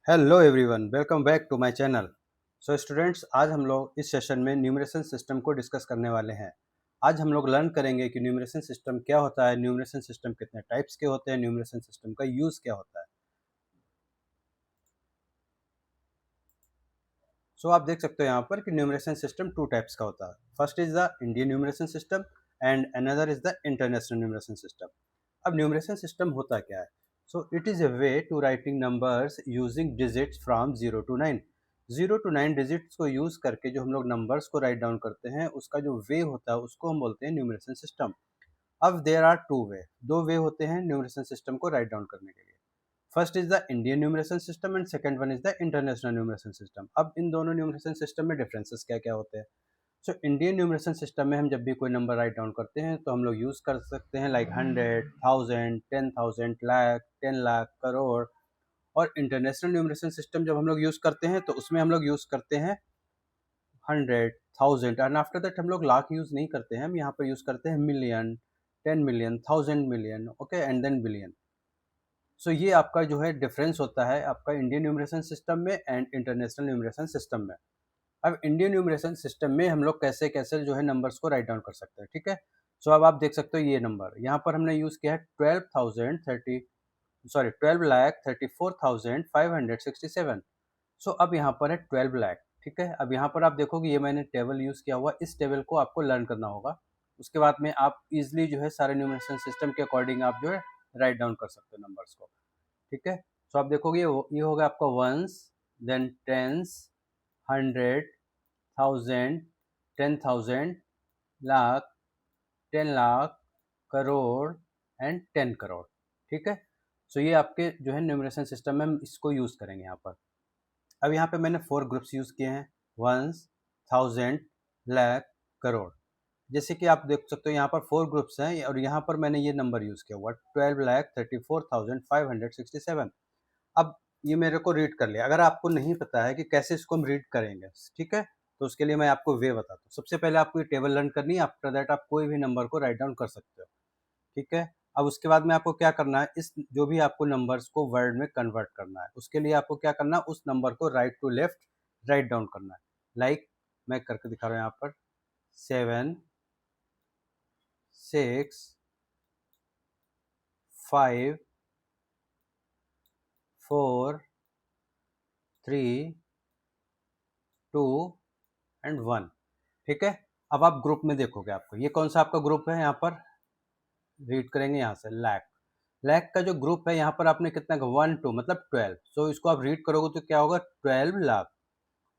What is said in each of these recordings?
Hello everyone, welcome back to my channel. So students, आज हम लोग इस सेशन में न्यूमरेशन सिस्टम को डिस्कस करने वाले हैं। आज हम लोग लर्न करेंगे कि न्यूमरेशन सिस्टम क्या होता है, न्यूमरेशन सिस्टम कितने टाइप्स के होते हैं, न्यूमरेशन सिस्टम का यूज़ क्या होता है। सो आप देख सकते हो यहाँ पर कि न्यूमरेशन सिस्टम टू टाइप्स का होता है। First is the Indian numeration system and another is the international numeration system. अब न्यूमरेशन सिस्टम होता क्या है? So it is a way to writing numbers using digits from 0 to 9। 0 to 9 digits को use करके जो हम लोग नंबर्स को राइट डाउन करते हैं, उसका जो वे होता है उसको हम बोलते हैं न्यूमरेशन सिस्टम। अब देयर आर टू वे, दो वे होते हैं न्यूमरेशन सिस्टम को राइट डाउन करने के लिए। First is the Indian numeration system and second one is the international numeration system. अब इन दोनों न्यूमरेशन सिस्टम में डिफरेंसेस क्या क्या होते हैं? सो इंडियन न्यूमरेशन सिस्टम में हम जब भी कोई नंबर राइट डाउन करते हैं तो हम लोग यूज़ कर सकते हैं लाइक 100, 1000, 10,000, लाख, 10 लाख, करोड़। और इंटरनेशनल न्यूमरेशन सिस्टम जब हम लोग यूज़ करते हैं तो उसमें हम लोग यूज़ करते हैं 100, 1000 एंड आफ्टर दैट हम लोग लाख यूज़ नहीं करते हैं, हम यहाँ पर यूज़ करते हैं million, 10 million, 1000 million, okay, and then billion. So ये आपका जो है डिफरेंस होता है आपका इंडियन न्यूमरेशन सिस्टम में एंड इंटरनेशनल न्यूमरेशन सिस्टम में। अब इंडियन न्यूमरेशन सिस्टम में हम लोग कैसे कैसे जो है नंबर्स को राइट डाउन कर सकते हैं, ठीक है। सो अब आप देख सकते हो ये नंबर यहाँ पर हमने यूज़ किया है 12,34,567। सो अब यहाँ पर है 12 लाख, ठीक है। अब यहाँ पर आप देखोगे ये मैंने टेबल यूज़ किया हुआ, इस टेबल को आपको लर्न करना होगा। उसके बाद में आप इजिली जो है सारे न्यूमरेशन सिस्टम के अकॉर्डिंग आप जो है राइट डाउन कर सकते हो नंबर्स को, ठीक है। सो आप देखोगे ये होगा आपका ones, then tens, 100, 1000, 10,000, lakh, 10 lakh, crore and 10 crore, ठीक है। सो ये आपके जो है न्यूमरेशन सिस्टम में हम इसको यूज़ करेंगे यहाँ पर। अब यहाँ पे मैंने 4 ग्रुप्स यूज़ किए हैं, वंस, 1000, लाख, करोड़। जैसे कि आप देख सकते हो यहाँ पर 4 ग्रुप्स हैं और यहाँ पर मैंने ये नंबर यूज़ किया हुआ 12,34,567। अब ये मेरे को रीड कर लिया। अगर आपको नहीं पता है कि कैसे इसको हम रीड करेंगे, ठीक है, तो उसके लिए मैं आपको वे बताता हूँ। सबसे पहले आपको ये टेबल लर्न करनी है, आफ्टर दैट आप कोई भी नंबर को राइट डाउन कर सकते हो, ठीक है। अब उसके बाद में आपको क्या करना है, इस जो भी आपको नंबर्स को वर्ड में कन्वर्ट करना है, उसके लिए आपको क्या करना है, उस नंबर को right to left write down करना है। लाइक मैं करके दिखा रहा हूँ यहाँ पर 7, 6, 5, 4, 3, 2 एंड 1, ठीक है। अब आप ग्रुप में देखोगे, आपको ये कौन सा आपका ग्रुप है, यहाँ पर रीड करेंगे यहाँ से लैक। लैक का जो ग्रुप है यहाँ पर आपने कितना, 1 2 मतलब 12। सो इसको आप रीड करोगे तो क्या होगा, 12 लाख।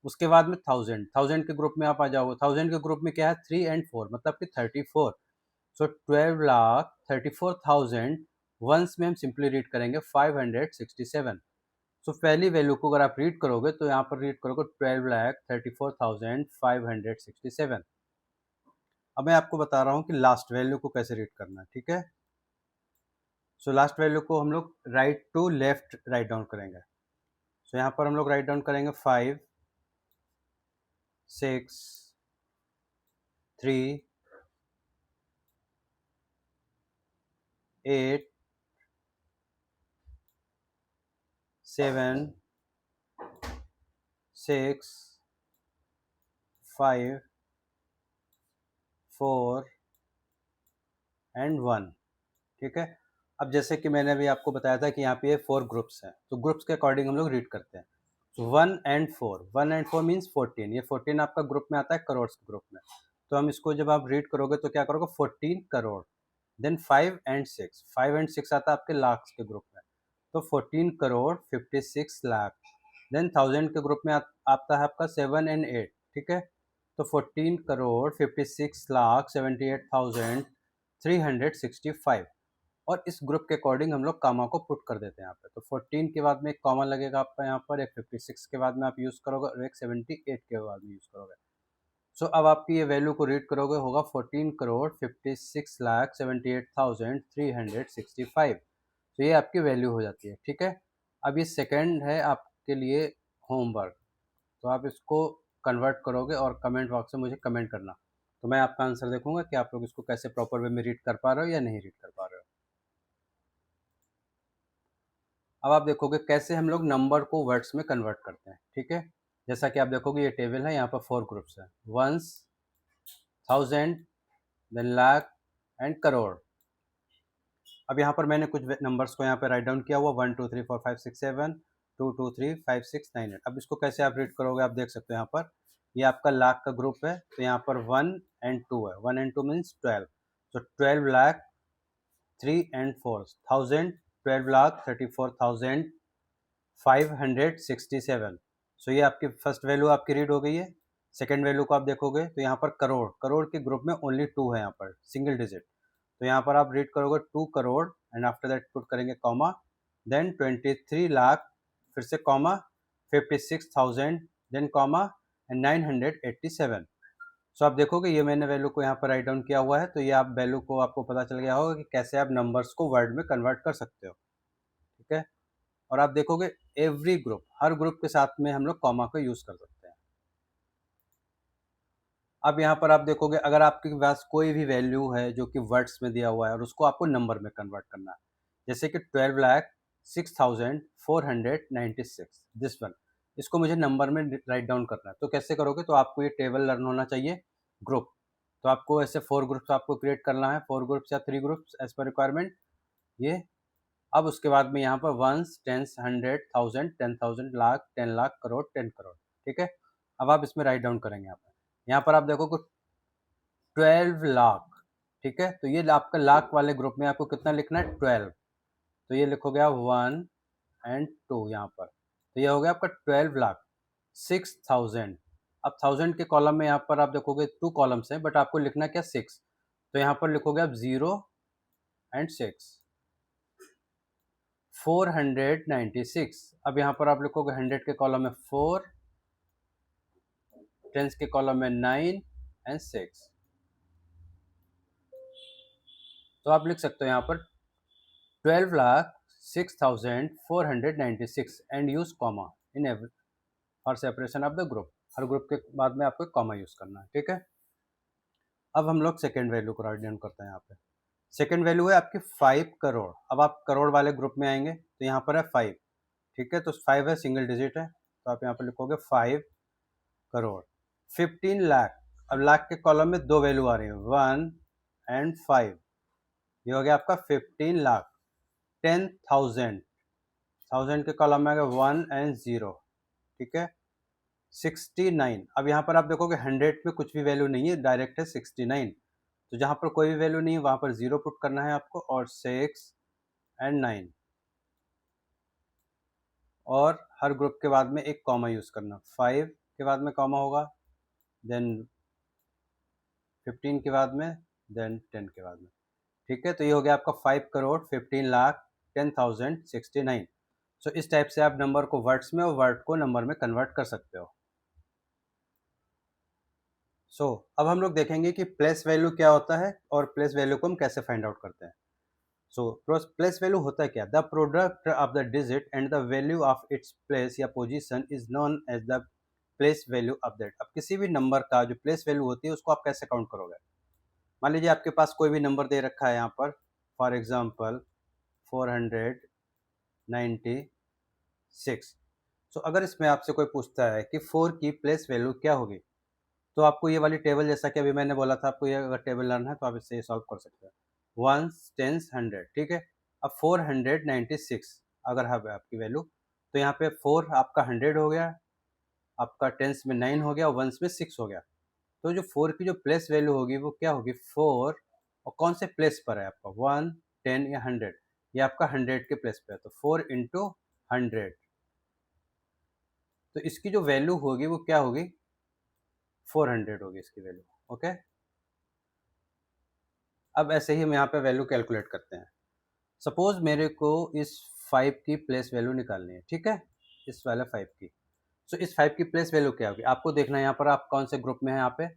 उसके बाद में 1000, 1000 के ग्रुप में आप आ जाओगे, 1000 के ग्रुप में क्या है, 3 and 4 मतलब कि 34। सो 12,34,000 वंस में हम सिंपली रीड करेंगे 567। सो पहली वैल्यू को अगर आप रीड करोगे तो यहाँ पर रीड करोगे 12,34,567। अब मैं आपको बता रहा हूँ कि लास्ट वैल्यू को कैसे रीड करना है, ठीक है। सो लास्ट वैल्यू को हम लोग right to left write down करेंगे। सो यहाँ पर हम लोग राइट डाउन करेंगे 5, 6, 3, 8, 7, 6, 5, 4 एंड 1, ठीक है। अब जैसे कि मैंने अभी आपको बताया था कि यहाँ पे 4 ग्रुप्स हैं, तो ग्रुप्स के अकॉर्डिंग हम लोग रीड करते हैं। तो 1 and 4 मीन्स 14, ये 14 आपका ग्रुप में आता है, करोड़ के ग्रुप में। तो हम इसको जब आप रीड करोगे तो क्या करोगे, 14 करोड़। देन 5 and 6, 5 and 6 आता है आपके लाख के ग्रुप में, तो 14 करोड़ 56 लाख। देन 1000 के ग्रुप में आता है आपका 7 and 8, ठीक है। तो 14 करोड़ 56 लाख 78,365। और इस ग्रुप के अकॉर्डिंग हम लोग कामा को पुट कर देते हैं यहाँ पे। तो 14 के बाद में एक कॉमा लगेगा आपका यहाँ पर, एक 56 के बाद में आप यूज़ करोगे और एक 78 के बाद में यूज़ करोगे। सो अब आपकी ये वैल्यू को रीड करोगे होगा 14 करोड़ 56,78,365। तो ये आपकी वैल्यू हो जाती है, ठीक है। अब ये सेकंड है आपके लिए होमवर्क, तो आप इसको कन्वर्ट करोगे और कमेंट बॉक्स में मुझे कमेंट करना, तो मैं आपका आंसर देखूंगा कि आप लोग इसको कैसे प्रॉपर वे में रीड कर पा रहे हो या नहीं रीड कर पा रहे हो। अब आप देखोगे कैसे हम लोग नंबर को वर्ड्स में कन्वर्ट करते हैं, ठीक है। जैसा कि आप देखोगे ये टेबल है, यहाँ पर 4 ग्रुप्स हैं, ones, thousand, then lakh and crore. अब यहाँ पर मैंने कुछ नंबर्स को यहाँ पे राइट डाउन किया हुआ, 1 2 3 4 5 6 7, 2 2 3 5 6 9 8। अब इसको कैसे आप रीड करोगे, आप देख सकते हो यहाँ पर ये आपका लाख का ग्रुप है, तो यहाँ पर 1 एंड 2 है, 1 एंड 2 मीन्स 12, तो 12 लाख, 3 एंड 4 थाउजेंड, 12 लाख 34,567। सो ये आपकी फर्स्ट वैल्यू आपकी रीड हो गई है। सेकेंड वैल्यू को आप देखोगे तो यहाँ पर करोड़, करोड़ के ग्रुप में ओनली 2 है यहाँ पर, सिंगल डिजिट, तो यहाँ पर आप रीड करोगे 2 crore and after that put करेंगे कॉमा, देन 23 लाख, फिर से कॉमा, 56,000, देन कॉमा एंड 987। सो आप देखोगे ये मैंने वैल्यू को यहाँ पर राइट डाउन किया हुआ है, तो ये आप वैल्यू को आपको पता चल गया होगा कि कैसे आप नंबर्स को वर्ड में कन्वर्ट कर सकते हो, ठीक है। और आप देखोगे एवरी ग्रुप, हर ग्रुप के साथ में हम लोग कॉमा को यूज कर सकते हैं। अब यहाँ पर आप देखोगे अगर आपके पास कोई भी वैल्यू है जो कि वर्ड्स में दिया हुआ है और उसको आपको नंबर में कन्वर्ट करना है, जैसे कि 12,06,496, दिस वन, इसको मुझे नंबर में राइट डाउन करना है, तो कैसे करोगे, तो आपको ये टेबल लर्न होना चाहिए, ग्रुप। तो आपको ऐसे 4 ग्रुप्स आपको क्रिएट करना है, 4 ग्रुप्स या 3 ग्रुप्स एज पर रिक्वायरमेंट ये। अब उसके बाद में यहाँ पर वंस, टेंस, 100,000, 10,000, लाख, 10 लाख, करोड़, 10 करोड़, ठीक है। अब आप इसमें राइट डाउन करेंगे, यहाँ पर आप देखोगे 12 लाख, ठीक है, तो ये आपका लाख वाले ग्रुप में आपको कितना लिखना है, 12, तो ये लिखोगे आप 1 एंड 2 यहाँ पर, तो ये हो गया आपका 12 लाख 6,000। अब 1000 के कॉलम में यहाँ पर आप देखोगे 2 कॉलम्स हैं, बट आपको लिखना क्या, 6, तो यहाँ पर लिखोगे आप 0 एंड 6, 496। अब यहाँ पर आप लिखोगे 100 के कॉलम में 4, टेंस के कॉलम में 9 एंड 6, तो आप लिख सकते हो यहाँ पर 12,06,496 and use comma in every for separation of the group. Her group के बाद में आपको कॉमा यूज करना है, ठीक है। अब हम लोग सेकेंड वैल्यू को राइट डाउन करते हैं। यहाँ पे सेकेंड वैल्यू है आपकी 5 करोड़। अब आप करोड़ वाले ग्रुप में आएंगे तो यहाँ पर है 5, ठीक है, तो 5 है, सिंगल डिजिट है, तो आप यहाँ पर लिखोगे 5 करोड़। 15 लाख, अब लाख के कॉलम में 2 वैल्यू आ रही है, 1 एंड 5, ये हो गया आपका 15 लाख। 10,000, 1000 के कॉलम में आ गया 1 एंड 0, ठीक है। 69, अब यहाँ पर आप देखोगे 100 में कुछ भी वैल्यू नहीं है, डायरेक्ट है 69, तो जहाँ पर कोई भी वैल्यू नहीं है वहाँ पर 0 पुट करना है आपको, और 6 एंड 9, और हर ग्रुप के बाद में एक कॉमा यूज करना, 5 के बाद में कॉमा होगा, देन 15 के बाद में, देन 10 के बाद में, ठीक है। तो ये हो गया आपका 5 करोड़ 15 लाख 10,069। सो इस टाइप से आप नंबर को वर्ड्स में और वर्ड को नंबर में कन्वर्ट कर सकते हो। अब हम लोग देखेंगे कि प्लेस वैल्यू क्या होता है और प्लेस वैल्यू को हम कैसे फाइंड आउट करते हैं। प्लेस वैल्यू होता है क्या, the product of the digit and the value of its place या position is known as the place value of that. अब किसी भी नंबर का जो प्लेस वैल्यू होती है उसको आप कैसे काउंट करोगे। मान लीजिए आपके पास कोई भी नंबर दे रखा है यहाँ पर, फॉर एग्जाम्पल 496। अगर इसमें आपसे कोई पूछता है कि 4 की प्लेस वैल्यू क्या होगी, तो आपको ये वाली टेबल, जैसा कि अभी मैंने बोला था आपको, ये अगर टेबल लर्न है तो आप इससे ये सॉल्व कर सकते हैं, 1s, 10s, 100, ठीक है। अब 496 अगर है आपकी वैल्यू, तो यहाँ पे 4 आपका 100 हो गया, आपका 10s में 9 हो गया, 1s में 6 हो गया, तो जो 4 की जो प्लेस वैल्यू होगी वो क्या होगी, 4, और कौन से प्लेस पर है आपका, 1, 10 या 100, ये आपका 100 के प्लेस पे है, तो 4 इंटू 100, तो इसकी जो वैल्यू होगी वो क्या होगी, 400 होगी इसकी वैल्यू, ओके। अब ऐसे ही हम यहाँ पे वैल्यू कैलकुलेट करते हैं। सपोज मेरे को इस 5 की प्लेस वैल्यू निकालनी है, ठीक है, इस वाले 5 की। इस 5 की प्लेस वैल्यू क्या होगी, आपको देखना है यहाँ पर आप कौन से ग्रुप में है, यहाँ पे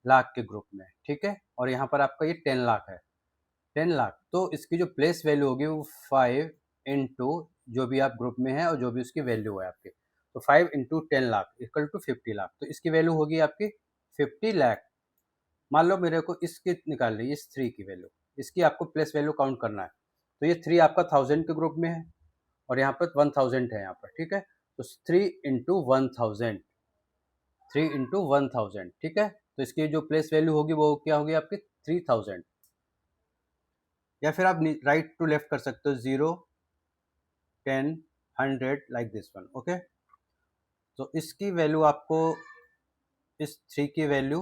लाख के ग्रुप में, ठीक है, और यहाँ पर आपका ये 10 लाख है, 10 लाख, तो इसकी जो प्लेस वैल्यू होगी वो 5 इंटू जो भी आप ग्रुप में है और जो भी उसकी वैल्यू है आपकी, तो 5 into 10 lakh equal to 50 lakh, तो इसकी वैल्यू होगी आपकी 50 लाख। मान लो मेरे को इसकी निकाल ली, इस 3 की वैल्यू, इसकी आपको प्लेस वैल्यू काउंट करना है, तो ये 3 आपका 1000 के ग्रुप में है और यहाँ पर 1000 है यहाँ पर, ठीक है। तो 3 इंटू 1000, 3 इंटू 1000, ठीक है। तो इसकी जो प्लेस वैल्यू होगी वो क्या होगी आपकी 3000, या फिर आप राइट टू लेफ्ट कर सकते हो 0, 10, 100 लाइक दिस वन, ओके। तो इसकी वैल्यू आपको इस 3 की वैल्यू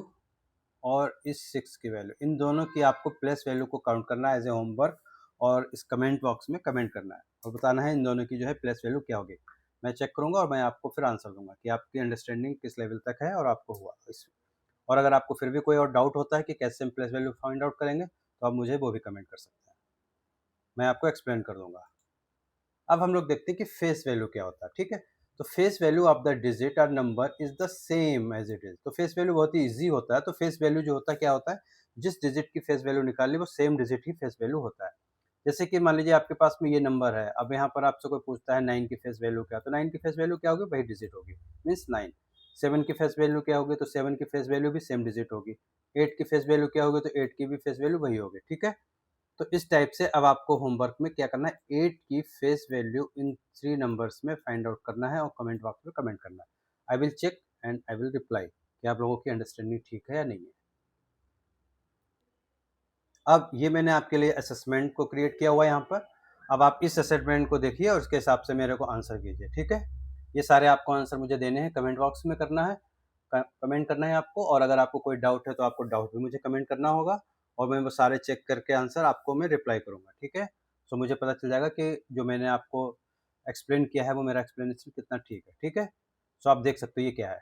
और इस 6 की वैल्यू, इन दोनों की आपको प्लेस वैल्यू को काउंट करना है एज ए होमवर्क, और इस कमेंट बॉक्स में कमेंट करना है और बताना है इन दोनों की जो है प्लेस वैल्यू क्या होगी। मैं चेक करूंगा और मैं आपको फिर आंसर दूंगा कि आपकी अंडरस्टैंडिंग किस लेवल तक है और आपको हुआ इस। और अगर आपको फिर भी कोई और डाउट होता है कि कैसे हम प्लेस वैल्यू फाइंड आउट करेंगे तो आप मुझे वो भी कमेंट कर सकते हैं, मैं आपको एक्सप्लेन कर दूंगा। अब हम लोग देखते हैं कि फेस वैल्यू क्या होता है, ठीक है। तो face value of the digit और number is the same as it is. तो फेस वैल्यू बहुत ही इजी होता है। तो फेस वैल्यू जो होता है क्या होता है, जिस डिजिट की फेस वैल्यू निकाली वो सेम डिजिट ही फेस वैल्यू होता है। जैसे कि मान लीजिए आपके पास में ये नंबर है, अब यहाँ पर आपसे कोई पूछता है 9 की फेस वैल्यू क्या, तो 9 की फेस वैल्यू क्या होगी, वही डिजिट होगी, मीन्स 9। 7 की फेस वैल्यू क्या होगी, तो 7 की फेस वैल्यू भी सेम डिजिट होगी। 8 की फेस वैल्यू क्या होगी, तो 8 की भी फेस वैल्यू वही होगी, ठीक है। तो इस टाइप से अब आपको होमवर्क में क्या करना है, 8 की फेस वैल्यू इन 3 नंबर्स में फाइंड आउट करना है और कमेंट बॉक्स में कमेंट करना है। I will check and I will reply कि आप लोगों की अंडरस्टैंडिंग ठीक है या नहीं है। अब ये मैंने आपके लिए असेसमेंट को क्रिएट किया हुआ है यहाँ पर। अब आप इस असेसमेंट को देखिए और उसके हिसाब से मेरे को आंसर कीजिए, ठीक है। ये सारे आपको आंसर मुझे देने हैं, कमेंट बॉक्स में करना है, कमेंट करना है आपको। और अगर आपको कोई डाउट है तो आपको डाउट भी मुझे कमेंट करना होगा और मैं वो सारे चेक करके आंसर आपको मैं रिप्लाई करूँगा, ठीक है। सो मुझे पता चल जाएगा कि जो मैंने आपको एक्सप्लेन किया है वो मेरा एक्सप्लेनेशन कितना ठीक है, ठीक है। सो आप देख सकते हो ये क्या है,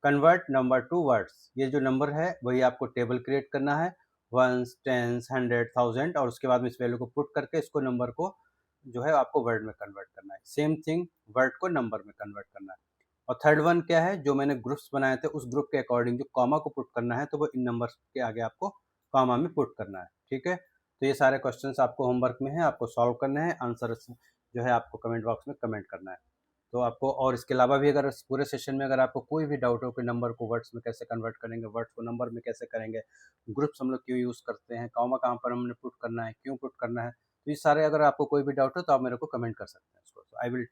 कन्वर्ट नंबर टू वर्ड्स। ये जो नंबर है वही आपको टेबल क्रिएट करना है, वंस, टेंस, 100, 1000, और उसके बाद में इस वैल्यू को पुट करके इसको नंबर को जो है आपको वर्ड में कन्वर्ट करना है। सेम थिंग वर्ड को नंबर में कन्वर्ट करना है। और थर्ड वन क्या है, जो मैंने ग्रुप्स बनाए थे उस ग्रुप के अकॉर्डिंग जो कॉमा को पुट करना है तो वो इन नंबर्स के आगे आपको कॉमा में पुट करना है, ठीक है। तो ये सारे क्वेश्चंस आपको होमवर्क में है, आपको सॉल्व करने हैं, आंसर जो है आपको कमेंट बॉक्स में कमेंट करना है। तो आपको और इसके अलावा भी अगर इस पूरे सेशन में अगर आपको कोई भी डाउट हो कि नंबर को वर्ड्स में कैसे कन्वर्ट करेंगे, वर्ड्स को नंबर में कैसे करेंगे, ग्रुप्स हम लोग क्यों यूज़ करते हैं, कॉमा कहाँ पर हमने पुट करना है, क्यों पुट करना है, तो ये सारे अगर आपको कोई भी डाउट हो तो आप मेरे को कमेंट कर सकते हैं इसको। तो आई विल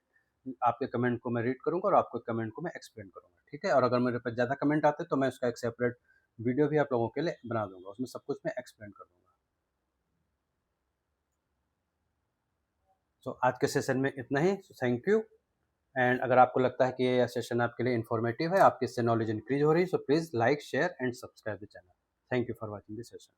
आपके कमेंट को मैं रीड करूँगा और आपके कमेंट को मैं एक्सप्लेन करूँगा, ठीक है। और अगर मेरे पास ज़्यादा कमेंट आते हैं तो मैं उसका एक सेपरेट वीडियो भी आप लोगों के लिए बना दूंगा, उसमें सब कुछ मैं एक्सप्लेन कर दूंगा। सो आज के सेशन में इतना ही, थैंक यू। एंड अगर आपको लगता है कि ये सेशन आपके लिए इन्फॉर्मेटिव है, आपकी इससे नॉलेज इंक्रीज हो रही है, so please like, share and subscribe the channel. Thank you for watching this session.